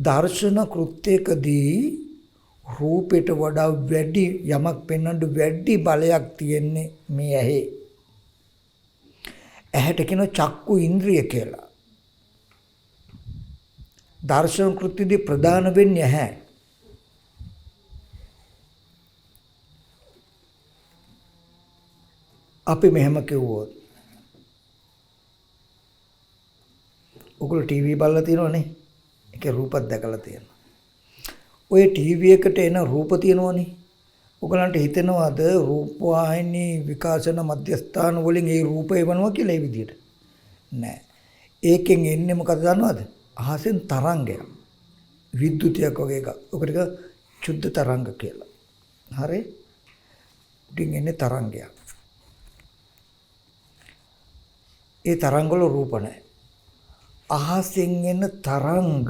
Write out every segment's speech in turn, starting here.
දර්ශන කෘත්‍යකදී රූපයට වඩා වැඩි යමක් පෙන්වන්න වැඩි බලයක් තියෙන්නේ මේ ඇහි. ඇහැට කියන චක්කු ඉන්ද්‍රිය කියලා. දර්ශන කෘත්‍යදී ප්‍රධාන වෙන්නේ ඇහැ. අපි මෙහෙම කිව්වොත් ඔගොල්ලෝ ටීවී බලලා තියෙනවනේ. ඒකේ රූපත් දැකලා තියෙනවා. ඔය ටීවී එකට එන රූප තියෙනවනේ. ඔයගලන්ට හිතෙනවද රූපවාහිනී විකාශන මධ්‍යස්ථාන වලින් ඒ රූප එවනවා කියලා ඒ විදිහට? නෑ. ඒකෙන් එන්නේ මොකද දන්නවද? අහසෙන් තරංගයක්. විද්‍යුතයක් වගේ එකක්. ඔකට චුද්ධ තරංග කියලා. හරි? උඩින් එන්නේ තරංගයක්. ඒ තරංග වල රූප නැහැ. අහසෙන් එන තරංග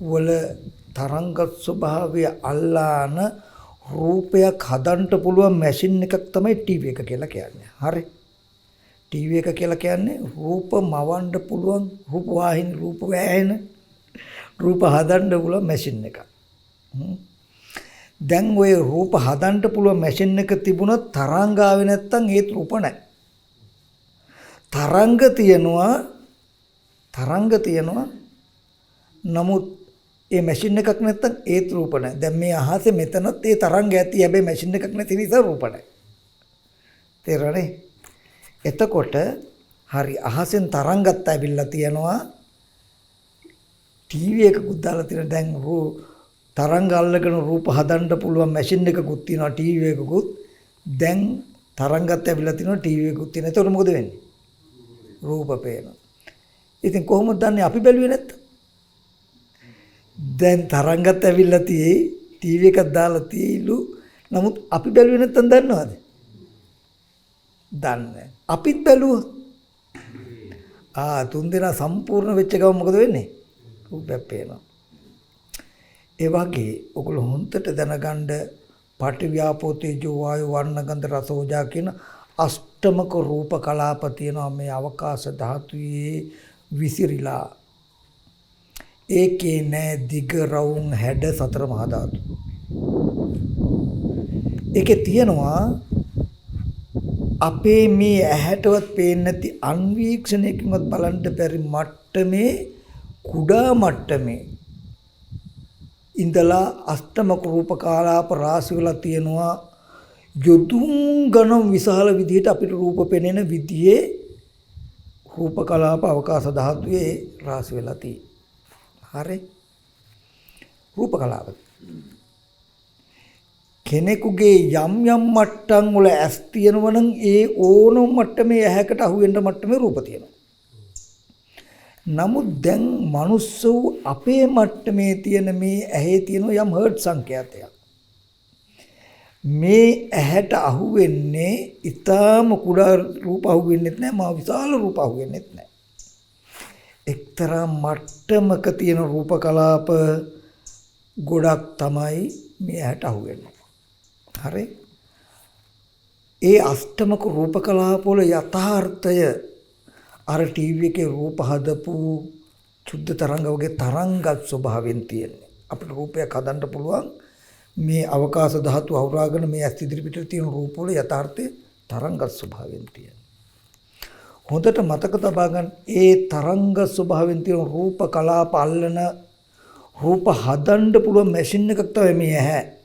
වල තරංග ස්වභාවය අල්ලාන රූපයක් හදන්න පුළුවන් මැෂින් එකක් තමයි ටීවී එක කියලා කියන්නේ. හරි? ටීවී එක කියලා කියන්නේ රූප මවන්න පුළුවන් රූප වාහිනී රූප වැහෙන රූප හදන්න පුළුවන් මැෂින් එකක්. දැන් ওই රූප හදන්න පුළුවන් මැෂින් එක තිබුණොත් තරංග ආවේ නැත්තම් ඒත් රූප නැහැ. තරංග තියෙනවා නමුත් ඒ මැෂින් එකක් නැත්තම් ඒත් රූප නැහැ. දැන් මේ අහසේ මෙතනත් ඒ තරංග ඇති. හැබැයි මැෂින් එකක් නැති නිසා රූප නැහැ. තේරෙන්නේ? එතකොට හරි අහසෙන් තරංගත් ඇවිල්ලා තියෙනවා. ටීවී එකකුත් දාලා තියෙන දැන් තරංග අල්ලගෙන රූප හදන්න පුළුවන් මැෂින් එකකුත් තියෙනවා ටීවී එකකුත්. දැන් තරංගත් ඇවිල්ලා තියෙනවා ටීවී එකකුත් තියෙනවා. එතකොට මොකද වෙන්නේ? රූප පේනවා. ඉතින් කොහොමද දන්නේ අපි බැලුවේ නැත්තම්? දැන් තරංගත් ඇවිල්ලා තියෙයි ටීවී එකක් දාලා තියෙයිලු. නමුත් අපි බැලුවේ නැත්තම් දන්නවද? දන්නේ. අපිත් බැලුවොත් තුන් දෙනා සම්පූර්ණ වෙච්ච ගමන් මොකද වෙන්නේ? රූපයක් පේනවා. ඒ වගේ ඔගොල්ලෝ හොන්දට දැනගන්න පඨවි ව්‍යාපෝ තේජෝ වායෝ වර්ණ ගන්ධ රස ඕජා කියන අෂ්ටමක රූප කලාප තියෙනවා මේ අවකාශ ධාතුවේ විසිරිලා. ඒකේ නෑ දිග රවුම් හැඩ සතර මහා ධාතු. ඒකේ තියෙනවා අපේ මේ ඇහැටවත් පේන්නේ නැති අන්වීක්ෂණයකින්වත් බලන්න බැරි මට්ටමේ කුඩා මට්ටමේ ඉඳලා අෂ්ටමක රූප කලාප රාශි වල තියෙනවා යොදුන් ගණන් විශාල විදිහට අපිට රූප පෙනෙන විදිහේ රූප කලාප අවකාශ ධාතුවේ රාශි වෙලා තියෙනවා. හරි? රූප කලාප. කෙනෙකුගේ යම් යම් මට්ටම් වල ඇස් තියෙනවා නම් ඒ ඕනම මට්ටමේ ඇහැකට අහු වෙන්න මට්ටමේ රූප තියෙනවා. නමුත් දැන් මනුස්සව අපේ මට්ටමේ තියෙන මේ ඇහි තියෙන යම් හර්ට් සංඛ්‍යාතයක්. මේ ඇහැට අහු වෙන්නේ ඊටාම කුඩා රූප අහු වෙන්නේ නැහැ. මා විශාල රූප අහු වෙන්නේ නැහැ. එක්තරා මට්ටමක තියෙන රූප කලාප ගොඩක් තමයි මේ ඇහැට අහු වෙන්නේ. හරි? ඒ අෂ්ටමක රූප කලාප වල යථාර්ථය අර ටීවී එකේ රූප හදපු චුද්ධ තරංග වගේ තරංගත් ස්වභාවයෙන් තියෙන්නේ. අපිට රූපයක් හදන්න පුළුවන් මේ අවකාශ ධාතු අවරාගෙන මේ ඇස් ඉදිරි පිටට තියෙන රූප වල යථාර්ථයේ තරංගත් ස්වභාවයෙන් තියෙන්නේ. හොඳට මතක තබා ගන්න ඒ තරංග ස්වභාවයෙන් තියෙන රූප කලාප අල්ලන රූප හදන්න පුළුවන් මැෂින් එකක් තමයි මේ ඇහැ.